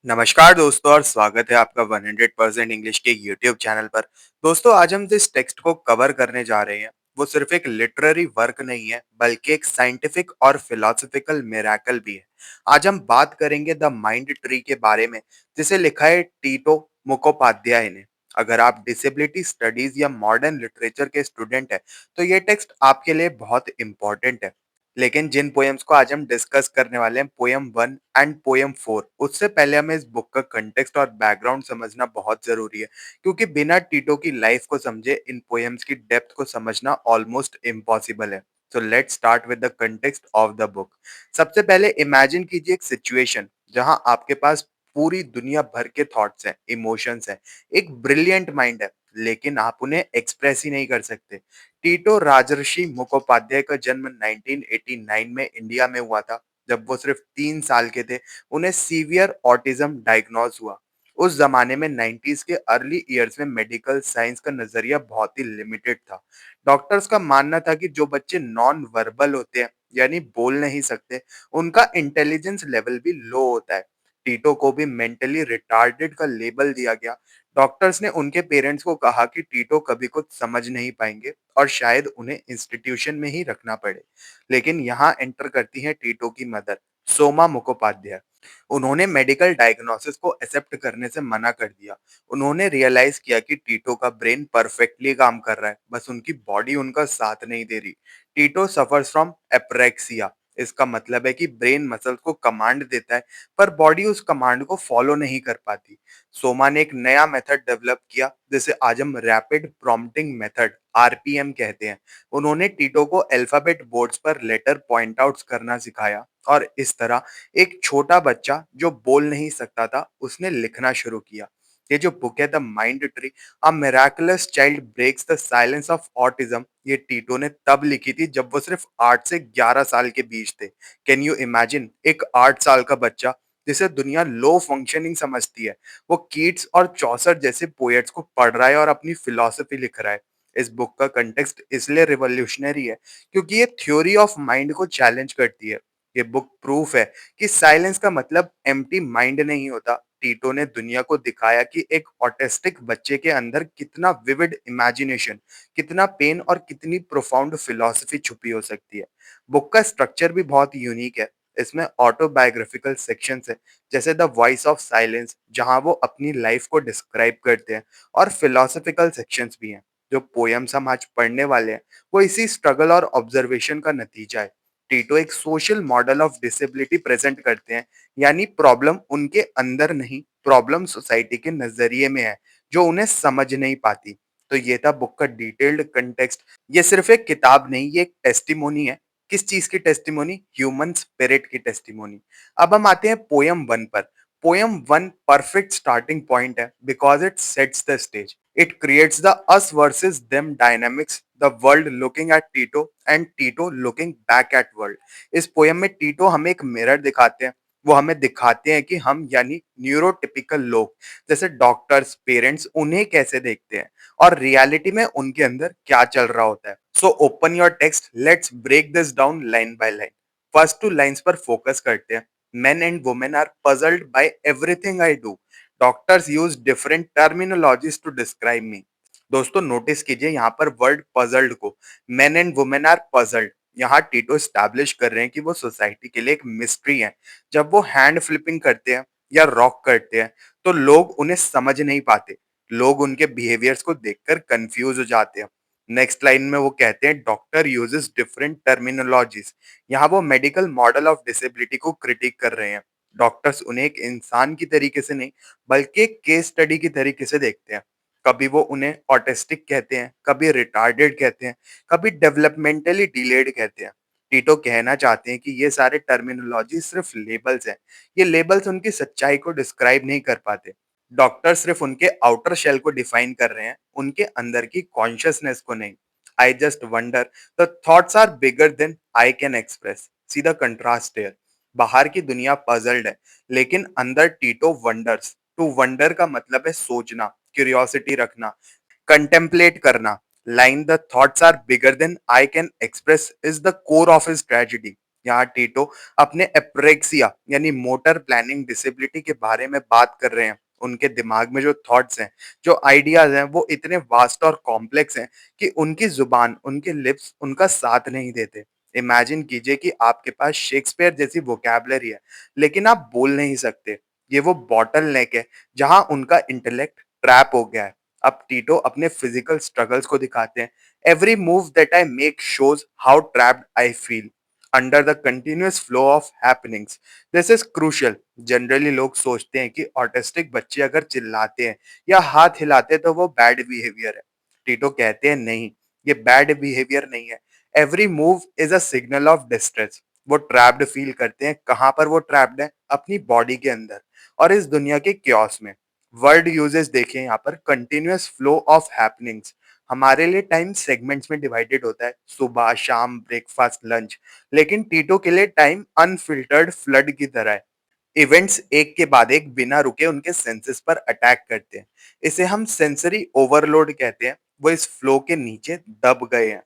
नमस्कार दोस्तों और स्वागत है आपका 100% इंग्लिश के यूट्यूब चैनल पर। दोस्तों आज हम जिस टेक्स्ट को कवर करने जा रहे हैं वो सिर्फ एक लिटरेरी वर्क नहीं है बल्कि एक साइंटिफिक और फिलोसॉफिकल मिरेकल भी है। आज हम बात करेंगे द माइंड ट्री के बारे में जिसे लिखा है टीटो मुखोपाध्याय ने। अगर आप डिसेबिलिटी स्टडीज या मॉडर्न लिटरेचर के स्टूडेंट हैं तो ये टेक्स्ट आपके लिए बहुत इंपॉर्टेंट है। लेकिन जिन पोएम्स को आज हम डिस्कस करने वाले हैं पोएम 1 एंड पोएम 4 उससे पहले हमें इस बुक का कंटेक्स्ट और बैकग्राउंड समझना बहुत जरूरी है क्योंकि बिना टीटो की लाइफ को समझे इन पोएम्स की डेप्थ को समझना ऑलमोस्ट इम्पॉसिबल है। So let's start with the context of the book. सबसे पहले इमेजिन कीजिए एक सिचुएशन जहां आपके पास पूरी दुनिया भर के थॉट्स हैं, इमोशंस हैं, एक ब्रिलियंट माइंड है, लेकिन आप उन्हें एक्सप्रेस ही नहीं कर सकते। टीटो राजर्षि मुखोपाध्याय का जन्म 1989 में इंडिया में हुआ था। जब वो सिर्फ 3 साल के थे उन्हें सीवियर ऑटिज्म डायग्नोज हुआ। उस जमाने में 90s के अर्ली ईयर्स में मेडिकल साइंस का नजरिया बहुत ही लिमिटेड था। डॉक्टर्स का मानना था कि जो बच्चे नॉन वर्बल होते हैं यानी बोल नहीं सकते उनका इंटेलिजेंस लेवल भी लो होता है। टीटो को भी मेंटली रिटार्डेड का लेबल दिया गया। डॉक्टर्स ने उनके पेरेंट्स को कहा कि टीटो कभी कुछ समझ नहीं पाएंगे और शायद उन्हें इंस्टीट्यूशन में ही रखना पड़े। लेकिन यहाँ एंटर करती हैं टीटो की मदर, सोमा मुखोपाध्याय। उन्होंने मेडिकल डायग्नोसिस को एक्सेप्ट करने से मना कर दिया। उन्होंने रियलाइज किया कि टीटो का ब्रेन परफेक्टली काम कर रहा है, बस उनकी बॉडी उनका साथ नहीं दे रही। टीटो सफर्स फ्रॉम एप्रेक्सिया। इसका मतलब है कि ब्रेन मसल्स को कमांड देता है पर बॉडी उस कमांड को फॉलो नहीं कर पाती। सोमा ने एक नया मेथड डेवलप किया जिसे आज हम रैपिड प्रॉम्प्टिंग मेथड आरपीएम कहते हैं। उन्होंने टीटो को अल्फाबेट बोर्ड्स पर लेटर पॉइंट आउट्स करना सिखाया और इस तरह एक छोटा बच्चा जो बोल नहीं सकता था उसने लिखना शुरू किया। ये जो बुक है the mind tree a miraculous child breaks the silence of autism, ये टीटो ने तब लिखी थी जब वो सिर्फ 8 से 11 साल के बीच थे। कैन यू इमेजिन एक 8 साल का बच्चा जिसे दुनिया लो फंक्शनिंग समझती है, वो कीट्स और चौसर जैसे पोएट्स को पढ़ रहा है और अपनी फिलॉसफी लिख रहा है। इस बुक का कंटेक्स्ट इसलिए रिवॉल्यूशनरी है क्योंकि ये थ्योरी ऑफ माइंड को चैलेंज करती है। ये बुक प्रूफ है कि साइलेंस का मतलब एम्प्टी माइंड नहीं होता। टीटो ने दुनिया को दिखाया कि एक ऑटिस्टिक बच्चे के अंदर कितना विविड इमेजिनेशन, कितना पेन और कितनी प्रोफाउंड फिलॉसफी छुपी हो सकती है। बुक का स्ट्रक्चर भी बहुत यूनिक है। इसमें ऑटोबायोग्राफिकल सेक्शंस है जैसे द वॉइस ऑफ साइलेंस जहां वो अपनी लाइफ को डिस्क्राइब करते हैं, और फिलोसॉफिकल सेक्शंस भी हैं। जो पोएम्स हम आज पढ़ने वाले हैं वो इसी स्ट्रगल और ऑब्जर्वेशन का नतीजा है। टीटो एक social model of disability present करते हैं, यानी प्रॉब्लम उनके अंदर नहीं, प्रॉब्लम सोसाइटी के नजरिए में है जो उन्हें समझ नहीं पाती। तो ये था बुक का डिटेल्ड कंटेक्स्ट। ये सिर्फ एक किताब नहीं, ये एक टेस्टिमोनी है। किस चीज की टेस्टिमोनी? ह्यूमन स्पिरिट की टेस्टिमोनी। अब हम आते हैं पोयम वन पर। Poem one perfect starting point है because it sets the stage. It creates the us versus them dynamics, the world looking at Tito and Tito looking back at world. इस poem में टीटो हमें एक मिरर दिखाते हैं। वो हमें दिखाते हैं कि हम यानी न्यूरोटिपिकल लोग जैसे डॉक्टर्स, पेरेंट्स उन्हें कैसे देखते हैं और रियलिटी में उनके अंदर क्या चल रहा होता है। So open your text, let's break this down line by line. First two lines पर फोकस करते हैं। Men and women are puzzled by everything I do. Doctors use different terminologies to describe me. दोस्तों notice कीजिए यहाँ पर word puzzled को। Men and women are puzzled। यहाँ टीटो establish कर रहे हैं कि वो सोसाइटी के लिए एक मिस्ट्री है। जब वो हैंड फ्लिपिंग करते हैं या रॉक करते हैं तो लोग उन्हें समझ नहीं पाते। लोग उनके बिहेवियर्स को देखकर कंफ्यूज हो जाते हैं। नेक्स्ट लाइन में वो कहते हैं डॉक्टर यूजेस डिफरेंट टर्मिनोलॉजीज। यहाँ वो मेडिकल मॉडल ऑफ डिसेबिलिटी को क्रिटिक कर रहे हैं। डॉक्टर्स उन्हें एक इंसान की तरीके से नहीं बल्कि एक केस स्टडी की तरीके से देखते हैं। कभी वो उन्हें ऑटिस्टिक कहते हैं, कभी रिटार्डेड कहते हैं, कभी डेवलपमेंटली डिलेड कहते हैं। टीटो कहना चाहते हैं कि ये सारे टर्मिनोलॉजी सिर्फ लेबल्स हैं। ये लेबल्स उनकी सच्चाई को डिस्क्राइब नहीं कर पाते। डॉक्टर सिर्फ उनके आउटर शेल को डिफाइन कर रहे हैं, उनके अंदर की कॉन्शियसनेस को नहीं। I just wonder the thoughts are bigger than I can express. See the contrast here. बाहर की दुनिया पजल्ड है लेकिन अंदर टीटो वंडर्स। टू वंडर का मतलब है सोचना, क्यूरियोसिटी रखना, कंटेम्पलेट करना। Line the thoughts are bigger than I can express is the core of his tragedy. यहाँ टीटो अपने एप्रेक्सिया यानी मोटर प्लानिंग डिसेबिलिटी के बारे में बात कर रहे हैं। उनके दिमाग में जो थॉट्स हैं, जो आइडियाज हैं, वो इतने वास्ट और कॉम्प्लेक्स हैं कि उनकी जुबान, उनके लिप्स उनका साथ नहीं देते। इमेजिन कीजिए कि आपके पास शेक्सपियर जैसी वोकैबुलरी है, लेकिन आप बोल नहीं सकते। ये वो बॉटल नेक है जहां उनका इंटेलेक्ट ट्रैप हो गया है। अब टीटो अपने फिजिकल स्ट्रगल्स को दिखाते हैं। Every move that I make shows how trapped I feel under the continuous flow of happenings. This is crucial. Generally लोग सोचते हैं कि ऑटिस्टिक बच्चे अगर चिल्लाते हैं या हाथ हिलाते हैं तो वो बैड बिहेवियर है। टीटो कहते हैं नहीं, ये बैड बिहेवियर नहीं है। Every move is a signal of distress. वो ट्रैप्ड फील करते हैं। कहां पर वो ट्रैप्ड है? अपनी बॉडी के अंदर और इस दुनिया के क्योस में। वर्ड यूजेस देखिए यहाँ पर, कंटिन्यूअस फ्लो ऑफ हैपनिंग्स। हमारे लिए टाइम सेगमेंट्स में डिवाइडेड होता है, सुबह, शाम, ब्रेकफास्ट, लंच। लेकिन टीटो के लिए टाइम अनफिल्टर्ड फ्लड की तरह है। इवेंट्स एक के बाद एक बिना रुके उनके सेंसेस पर अटैक करते हैं। इसे हम सेंसरी ओवरलोड कहते हैं। वो इस फ्लो के नीचे दब गए हैं।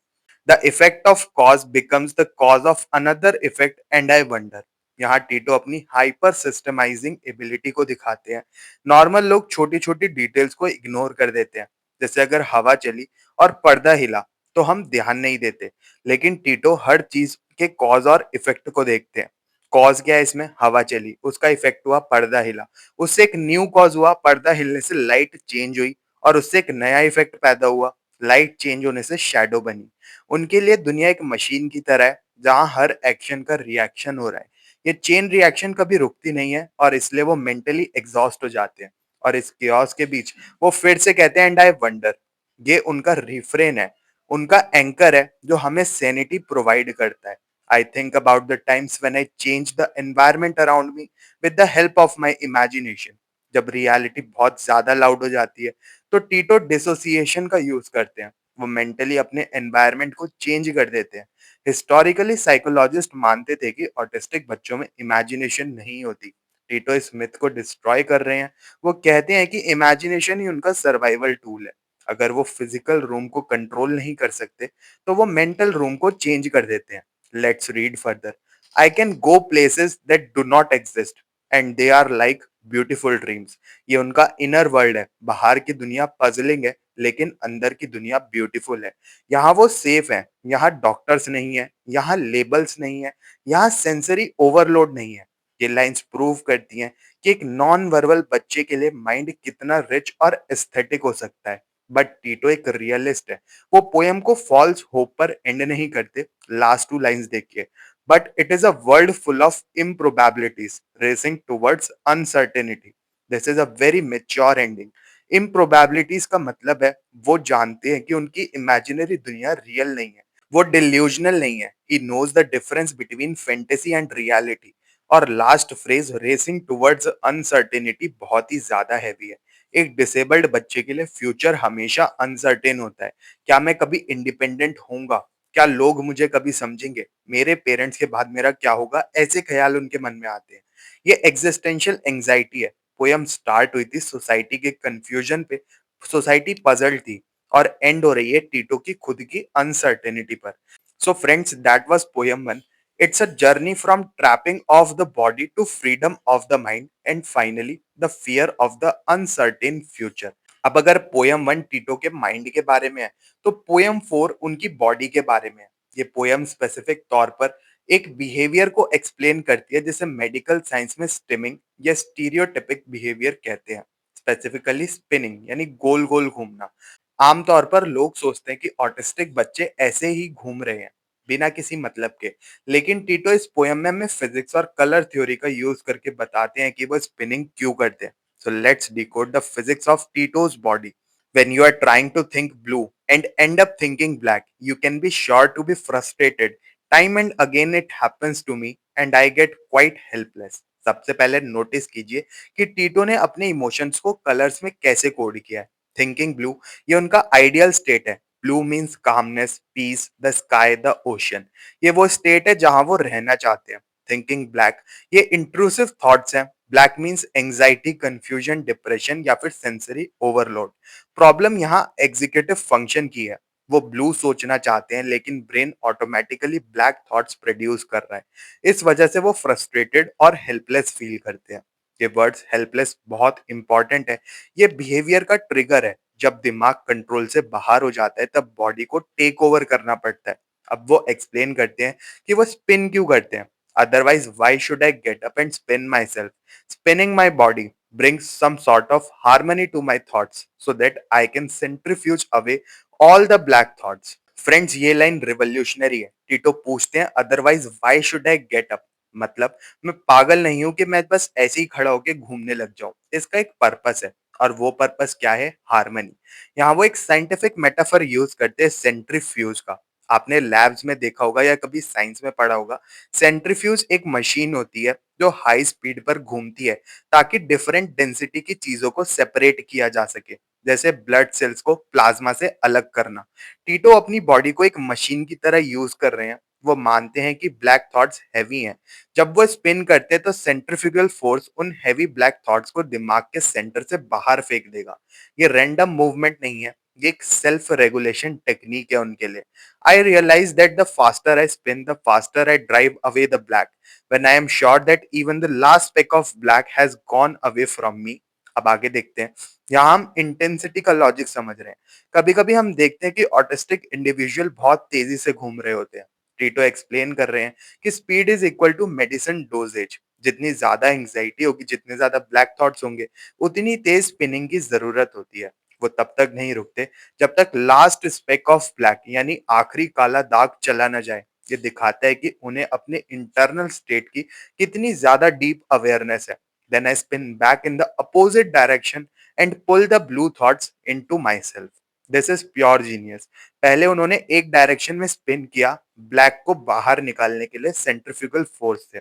The effect of cause becomes the cause of another effect and I wonder. यहाँ टीटो अपनी हाइपर सिस्टमाइजिंग एबिलिटी को दिखाते हैं। नॉर्मल लोग छोटी छोटी डिटेल्स को इग्नोर कर देते हैं। जैसे अगर हवा चली और पर्दा हिला तो हम ध्यान नहीं देते, लेकिन टीटो हर चीज के कॉज और इफेक्ट को देखते हैं। कॉज क्या है इसमें? हवा चली, उसका इफेक्ट हुआ पर्दा हिला, उससे एक न्यू कॉज हुआ, पर्दा हिलने से लाइट चेंज हुई, और उससे एक नया इफेक्ट पैदा हुआ, लाइट चेंज होने से शैडो बनी। उनके लिए दुनिया एक मशीन की तरह है जहां हर एक्शन का रिएक्शन हो रहा है। ये चेन रिएक्शन कभी रुकती नहीं है और इसलिए वो मेंटली एग्जॉस्ट हो जाते हैं। और इस chaos के बीच वो फिर से कहते हैं एंड आई वंडर। ये उनका रिफ्रेन है, उनका एंकर है जो हमें सैनिटी प्रोवाइड करता है। I think about the times when I change the environment around me with the help of my imagination. जब रियलिटी बहुत ज्यादा लाउड हो जाती है तो टीटो डिसोसिएशन का यूज करते हैं। वो मेंटली अपने एनवायरनमेंट को चेंज कर देते हैं। हिस्टोरिकली साइकोलॉजिस्ट मानते थे कि ऑटिस्टिक बच्चों में इमेजिनेशन नहीं होती। टीटो इस मिथ को डिस्ट्रॉय कर रहे हैं। वो कहते हैं कि इमेजिनेशन ही उनका सर्वाइवल टूल है। अगर वो फिजिकल रूम को कंट्रोल नहीं कर सकते तो वो मेंटल रूम को चेंज कर देते हैं। Let's read further. I can go places that do not exist and they are like beautiful dreams. ये उनका इनर वर्ल्ड है। बाहर की दुनिया पजलिंग है, लेकिन अंदर की दुनिया ब्यूटीफुल है। यहाँ वो सेफ है। यहाँ डॉक्टर्स नहीं है, यहाँ लेबल्स नहीं है, यहाँ सेंसरी ओवरलोड नहीं है। ये लाइंस प्रूव करती हैं कि एक नॉन वर्बल बच्चे के लिए माइंड कितना रिच और एस्थेटिक हो सकता है। बट टीटो एक रियलिस्ट है। वो पोयम को फॉल्स होप पर एंड नहीं करते। लास्ट टू लाइंस देखिए। But it is a world full of improbabilities racing towards uncertainty. This is a very mature ending. improbabilities का मतलब है वो जानते हैं कि उनकी इमेजिनरी दुनिया रियल नहीं है, वो डिल्यूजनल नहीं है। He knows the difference between fantasy and reality. और last phrase racing towards uncertainty बहुत ही ज्यादा हैवी है। एक डिसेबल्ड बच्चे के लिए फ्यूचर हमेशा अनसर्टेन होता है। क्या मैं कभी इंडिपेंडेंट होऊंगा? क्या लोग मुझे कभी समझेंगे? मेरे पेरेंट्स के बाद मेरा क्या होगा? ऐसे ख्याल उनके मन में आते हैं। ये एग्जिस्टेंशियल एंजाइटी है। पोयम स्टार्ट हुई थी सोसाइटी के कंफ्यूजन पे, सोसाइटी पजल्ड थी, और एंड हो रही है टीटो की खुद की अनसर्टेनिटी पर। So friends, that was poem one. It's a journey from trapping of the body to freedom of the mind and finally the fear of the uncertain future. अब अगर पोयम वन टीटो के माइंड के बारे में है तो poem four उनकी body के बारे में है। ये पोयम स्पेसिफिक तौर पर एक बिहेवियर को एक्सप्लेन करती है जिसे मेडिकल साइंस में स्टिमिंग या स्टीरियोटिपिक बिहेवियर कहते हैं। स्पेसिफिकली स्पिनिंग यानी गोल गोल घूमना। आमतौर पर लोग सोचते हैं कि ऑटिस्टिक बच्चे ऐसे ही घूम रहे हैं बिना किसी मतलब के, लेकिन टीटो इस पोयम में हमें फिजिक्स और कलर थ्योरी का यूज करके बताते हैं कि वो स्पिनिंग क्यों करते हैं। So let's decode the physics of Tito's body. When you are trying to think blue and end up thinking black, you can be sure to be frustrated. Time and again it happens to me and I get quite helpless. सबसे पहले notice कीजिए कि टीटो ने अपने emotions को colours में कैसे code किया है। थिंकिंग ब्लू, ये उनका आइडियल स्टेट है। Blue means calmness, peace, the sky, the ocean. ये वो स्टेट है जहां वो रहना चाहते हैं। थिंकिंग ब्लैक, ये इंट्रूसिव थॉट्स हैं। Black means anxiety, confusion, depression या फिर सेंसरी ओवरलोड। प्रॉब्लम यहाँ एग्जीक्यूटिव फंक्शन की है। वो ब्लू सोचना चाहते हैं लेकिन brain automatically black thoughts produce कर रहा है। इस वजह से वो फ्रस्ट्रेटेड और हेल्पलेस फील करते हैं। ये वर्ड्स हेल्पलेस बहुत इंपॉर्टेंट है। ये बिहेवियर का ट्रिगर है। जब दिमाग कंट्रोल से बाहर हो जाता है तब बॉडी को टेक ओवर करना पड़ता है। अब वो एक्सप्लेन करते हैं कि वो स्पिन क्यों करते हैं। Otherwise why should I get up and spin my self? Spinning my body brings some sort of harmony to my thoughts so that I can centrifuge away all the black thoughts. Friends, ये line revolutionary है। टीटो पूछते हैं otherwise why should I get up? मतलब मैं पागल नहीं हूं कि मैं बस ऐसे ही खड़ा होकर घूमने लग जाऊं। इसका एक पर्पस है और वो पर्पस क्या है? हार्मनी। यहाँ वो एक साइंटिफिक मेटाफर यूज करते हैं सेंट्रीफ्यूज का। आपने लैब्स में देखा होगा या कभी साइंस में पढ़ा होगा। सेंट्रीफ्यूज एक मशीन होती है जो हाई स्पीड पर घूमती है ताकि डिफरेंट डेंसिटी की चीजों को सेपरेट किया जा सके, जैसे ब्लड सेल्स को प्लाज्मा से अलग करना। टीटो अपनी बॉडी को एक मशीन की तरह यूज कर रहे हैं। वो मानते हैं कि ब्लैक थॉट्स हैवी हैं। जब वो स्पिन करते हैं तो सेंट्रीफ्यूगल फोर्स उन हैवी ब्लैक थॉट्स को दिमाग के सेंटर से बाहर फेंक देगा। ये रैंडम मूवमेंट नहीं है, ये एक सेल्फ रेगुलेशन टेक्निक है उनके लिए। I realise that the faster I spin the faster I drive away the black when I am sure that even the last speck of black has gone away from me. अब आगे देखते हैं। यहाँ हम intensity का logic समझ रहे हैं। कभी कभी हम देखते हैं कि ऑटिस्टिक इंडिविजुअल बहुत तेजी से घूम रहे होते हैं। टीटो एक्सप्लेन कर रहे हैं कि speed is equal to medicine dosages. जितनी ज्यादा एंग्जाइटी होगी, जितने ज्यादा ब्लैक थॉट्स होंगे, उतनी तेज स्पिनिंग की जरूरत होती है। वो तब तक नहीं रुकते जब तक लास्ट स्पेक ऑफ ब्लैक यानी आखिरी काला दाग चला न जाए। ये दिखाता है कि उन्हें अपने इंटरनल स्टेट की कितनी ज्यादा डीप अवेयरनेस है। Then I spin back in the opposite direction and pull the blue thoughts into my self. This is pure genius. पहले उन्होंने एक डायरेक्शन में स्पिन किया, ब्लैक को बाहर निकालने के लिए सेंट्रीफ्यूगल फोर्स से।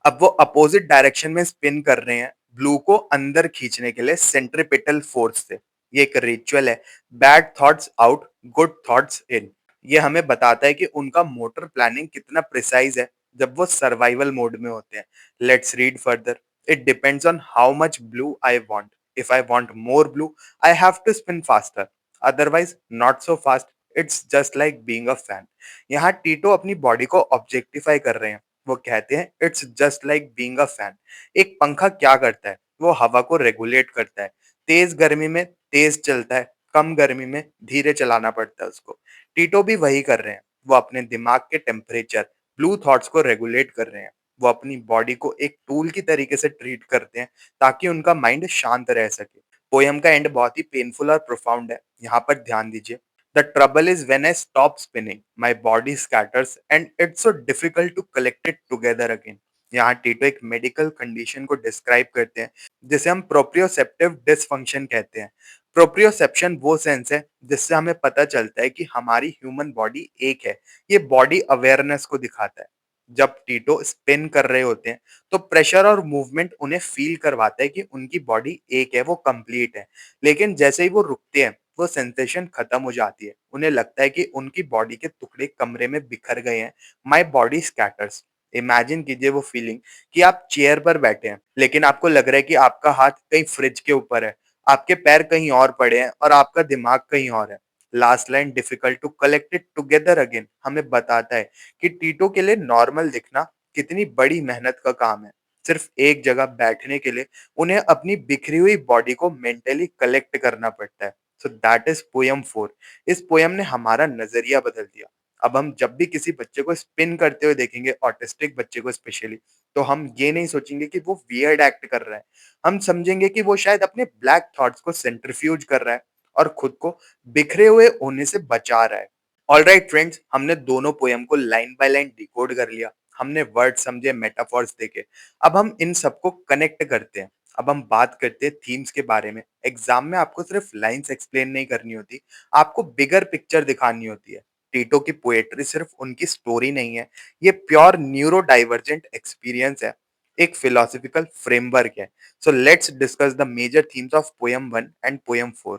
अब वो अपोजिट डायरेक्शन में स्पिन कर रहे हैं, ब्लू को अंदर खींचने के लिए सेंट्रीपिटल फोर्स से। ये एक रिचुअल है। Bad thoughts out, good thoughts in. ये हमें बताता है कि उनका मोटर प्लानिंग कितना प्रिसाइज है जब वो सर्वाइवल मोड में होते हैं। Let's read further. It depends on how much blue I want. If I want more blue, I have to spin faster, otherwise not so fast. It's just like being a fan. यहाँ टीटो अपनी body को objectify कर रहे हैं। वो कहते हैं it's just like being a fan. एक पंखा क्या करता है? वो हवा को रेगुलेट करता है। तेज गर्मी में तेज चलता है, कम गर्मी में धीरे चलाना पड़ता है उसको। टीटो भी वही कर रहे हैं। वो अपने दिमाग के टेम्परेचर, ब्लू थॉट्स को रेगुलेट कर रहे हैं। वो अपनी बॉडी को एक टूल की तरीके से ट्रीट करते हैं ताकि उनका माइंड शांत रह सके। पोयम का एंड बहुत ही पेनफुल और प्रोफाउंड है। यहाँ पर ध्यान दीजिए। The trouble is when I stop spinning, my body scatters and it's so difficult to collect it together again. यहाँ टीटो एक मेडिकल कंडीशन को डिस्क्राइब करते हैं जिसे हम प्रोप्रियोसेप्टिव डिसफंक्शन कहते हैं। प्रोप्रियोसेप्शन वो सेंस है जिससे हमें पता चलता है कि हमारी ह्यूमन बॉडी एक है। ये बॉडी अवेयरनेस को दिखाता है। जब टीटो स्पिन कर रहे होते हैं तो प्रेशर और मूवमेंट उन्हें फील करवाता है कि उनकी बॉडी एक है, वो कंप्लीट है। लेकिन जैसे ही वो रुकते हैं वो सेंसेशन खत्म हो जाती है। उन्हें लगता है कि उनकी बॉडी के टुकड़े कमरे में बिखर गए हैं। My body scatters. इमेजिन कीजिए वो फीलिंग कि आप चेयर पर बैठे हैं लेकिन आपको लग रहा है कि आपका हाथ कहीं फ्रिज के ऊपर है, आपके पैर कहीं और पड़े हैं और आपका दिमाग कहीं और है। Last line difficult to collect it together again हमें बताता है कि टीटो के लिए नॉर्मल दिखना कितनी बड़ी मेहनत का काम है। सिर्फ एक जगह बैठने के लिए उन्हें अपनी बिखरी हुई बॉडी को मेंटली कलेक्ट करना पड़ता है। So that is poem 4। इस पोयम ने हमारा नजरिया बदल दिया। अब हम जब भी किसी बच्चे को स्पिन करते हुए देखेंगे, ऑटिस्टिक बच्चे को स्पेशली, तो हम ये नहीं सोचेंगे कि वो वियर्ड एक्ट कर रहा है। हम समझेंगे कि वो शायद अपने ब्लैक थॉट्स को सेंट्रीफ्यूज कर रहा है और खुद को बिखरे हुए होने से बचा रहा है। ऑलराइट फ्रेंड्स, हमने दोनों पोयम को लाइन बाय लाइन डिकोड कर लिया। हमने वर्ड समझे, मेटाफॉर्स देखे। अब हम इन सबको कनेक्ट करते हैं। अब हम बात करते हैं थीम्स के बारे में। एग्जाम में आपको सिर्फ लाइंस एक्सप्लेन नहीं करनी होती, आपको बिगर पिक्चर दिखानी होती है। टीटो की पोएट्री सिर्फ उनकी स्टोरी नहीं है, ये प्योर न्यूरो डाइवर्जेंट एक्सपीरियंस है, एक फिलोसॉफिकल फ्रेमवर्क है। So let's discuss the major themes of poem 1 and poem 4।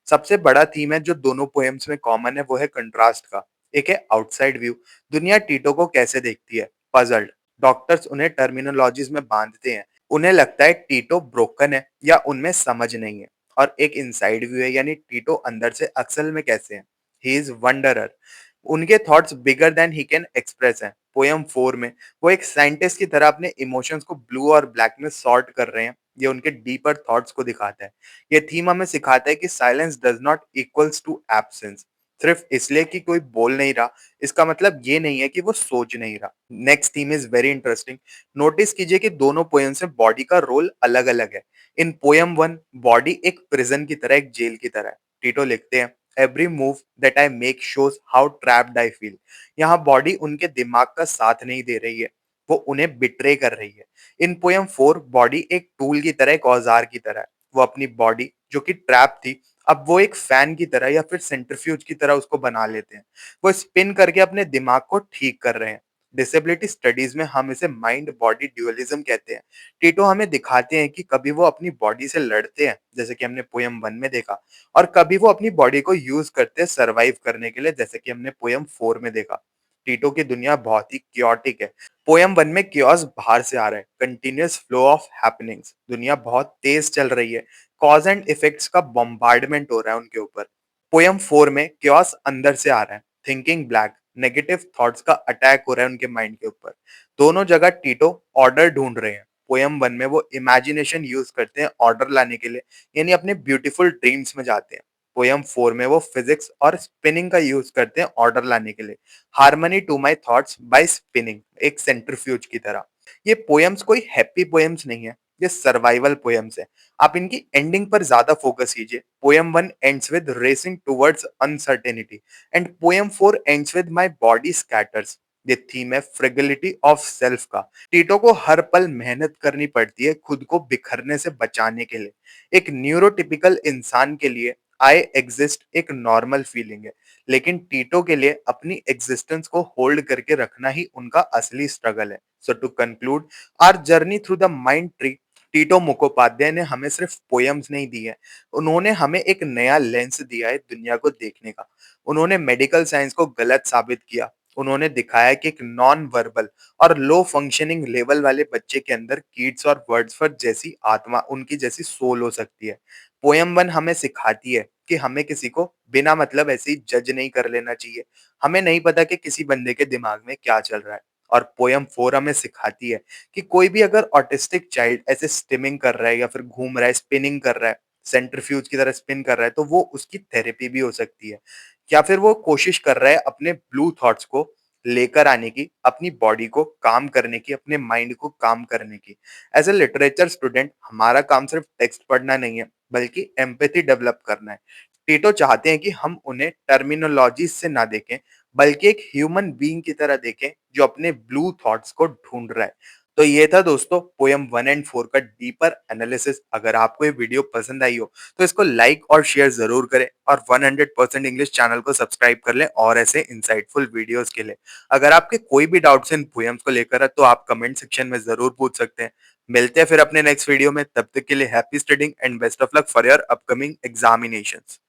सबसे बड़ा थीम है जो दोनों पोएम्स में कॉमन है, वो है कंट्रास्ट का। एक है आउटसाइड व्यू। दुनिया टीटो को कैसे देखती है? पजल्ड। डॉक्टर्स उन्हें टर्मिनोलॉजीज में बांधते हैं। उन्हें लगता है टीटो ब्रोकन है या उनमें समझ नहीं है। और एक इनसाइड व्यू है, यानी टीटो अंदर से असल में कैसे है। He is wanderer. उनके thoughts bigger than he can express हैं। पोयम 4 में वो एक साइंटिस्ट की तरह अपने इमोशंस को ब्लू और ब्लैक में सॉर्ट कर रहे हैं। ये उनके डीपर थॉट्स को दिखाता है। ये थीम हमें सिखाता है कि silence does not equals to absence. सिर्फ इसलिए कि कोई बोल नहीं रहा, इसका मतलब ये नहीं है कि वो सोच नहीं रहा। Next theme is very interesting. Notice कीजिए कि दोनों पोएम्स में बॉडी का रोल अलग अलग है। इन पोएम 1 बॉडी एक प्रिजन की तरह, एक जेल की तरह है। टीटो लिखते हैं, every move that I make shows how trapped I feel. यहाँ बॉडी उनके दिमाग का साथ नहीं दे रही है, वो उन्हें बिट्रे कर रही है। इन पोएम 4 बॉडी एक टूल की तरह, एक औजार की तरह है। वो अपनी बॉडी जो कि ट्रैप थी, अब वो एक फैन की तरह या फिर सेंट्रीफ्यूज की तरह उसको बना लेते हैं। वो स्पिन करके अपने दिमाग को ठीक कर रहे हैं। डिसेबिलिटी स्टडीज में हम इसे माइंड बॉडी ड्यूअलिज्म कहते हैं। टीटो हमें दिखाते हैं कि कभी वो अपनी बॉडी से लड़ते हैं, जैसे कि हमने पोयम 1 में देखा, और कभी वो अपनी बॉडी को यूज करते हैं सर्वाइव करने के लिए, जैसे कि हमने पोयम 4 में देखा। टीटो की दुनिया बहुत ही क्योटिक है। पोयम 1 में क्योस बाहर से आ रहा है, कंटिन्यूअस फ्लो ऑफ हैपनिंग्स। दुनिया बहुत तेज चल रही है, कॉज एंड इफेक्ट्स का बॉम्बार्डमेंट हो रहा है उनके ऊपर। पोयम 4 में क्योस अंदर से आ रहा है, थिंकिंग ब्लैक, नेगेटिव थॉट्स का अटैक हो रहा है उनके माइंड के ऊपर। दोनों जगह टीटो ऑर्डर ढूंढ रहे हैं। पोयम 1 में वो इमेजिनेशन यूज करते हैं ऑर्डर लाने के लिए, यानी अपने ब्यूटीफुल ड्रीम्स में जाते हैं। पोयम 4 में वो फिजिक्स और स्पिनिंग का यूज करते हैं ऑर्डर लाने के लिए, harmony to my thoughts by spinning, एक सेंट्रीफ्यूज की तरह। ये पोयम्स कोई हैप्पी पोयम्स नहीं है, ये सर्वाइवल पोयम्स है। आप इनकी एंडिंग पर ज्यादा फोकस कीजिए। Poem 1 ends with racing towards uncertainty and poem 4 ends with my body scatters. ये थीम है फ्रेगिलिटी ऑफ सेल्फ का। टीटो को हर पल मेहनत करनी पड़ती है खुद को बिखरने से बचाने के लिए। एक न्यूरोटिपिकल इंसान के लिए आई एग्जिस्ट एक नॉर्मल फीलिंग है, लेकिन टीटो के लिए अपनी एग्जिस्टेंस को होल्ड करके रखना ही उनका असली स्ट्रगल है। So to conclude our journey through the mind tree, Tito Mukhopadhyay ने हमें सिर्फ पोयम्स नहीं दी है, उन्होंने हमें एक नया लेंस दिया है दुनिया को देखने का। उन्होंने मेडिकल साइंस को गलत साबित किया। उन्होंने दिखाया कि एक नॉन वर्बल और लो फंक्शनिंग लेवल वाले बच्चे के अंदर कीट्स और वर्ड्सवर्थ जैसी आत्मा, उनकी जैसी सोल हो सकती है। पोयम 1 हमें सिखाती है कि हमें किसी को बिना मतलब ऐसे ही जज नहीं कर लेना चाहिए। हमें नहीं पता कि किसी बंदे के दिमाग में क्या चल रहा है। और पोयम 4 हमें सिखाती है कि कोई भी अगर ऑटिस्टिक चाइल्ड ऐसे स्टिमिंग कर रहा है या फिर घूम रहा है, स्पिनिंग कर रहा है, सेंट्रीफ्यूज की तरह स्पिन कर रहा है, तो वो उसकी थेरेपी भी हो सकती है। या फिर वो कोशिश कर रहा है अपने ब्लू थॉट्स को लेकर आने की, अपनी बॉडी को काम करने की, अपने माइंड को काम करने की। एज ए लिटरेचर स्टूडेंट हमारा काम सिर्फ टेक्स्ट पढ़ना नहीं है, बल्कि एम्पैथी डेवलप करना है। टीटो चाहते हैं कि हम उन्हें टर्मिनोलॉजी से ना देखें, बल्कि एक ह्यूमन बीइंग की तरह देखें जो अपने ब्लू थॉट्स को ढूंढ रहा है। तो ये था दोस्तों पोयम 1 एंड 4 का डीपर एनालिसिस। अगर आपको ये वीडियो पसंद आई हो तो इसको लाइक और शेयर जरूर करें, और 100% इंग्लिश चैनल को सब्सक्राइब कर लें और ऐसे इंसाइटफुल वीडियोस के लिए। अगर आपके कोई भी डाउट्स इन पोयम्स को लेकर है तो आप कमेंट सेक्शन में जरूर पूछ सकते हैं। मिलते हैं फिर अपने नेक्स्ट वीडियो में, तब तक के लिए happy studying and best of luck for your upcoming examinations.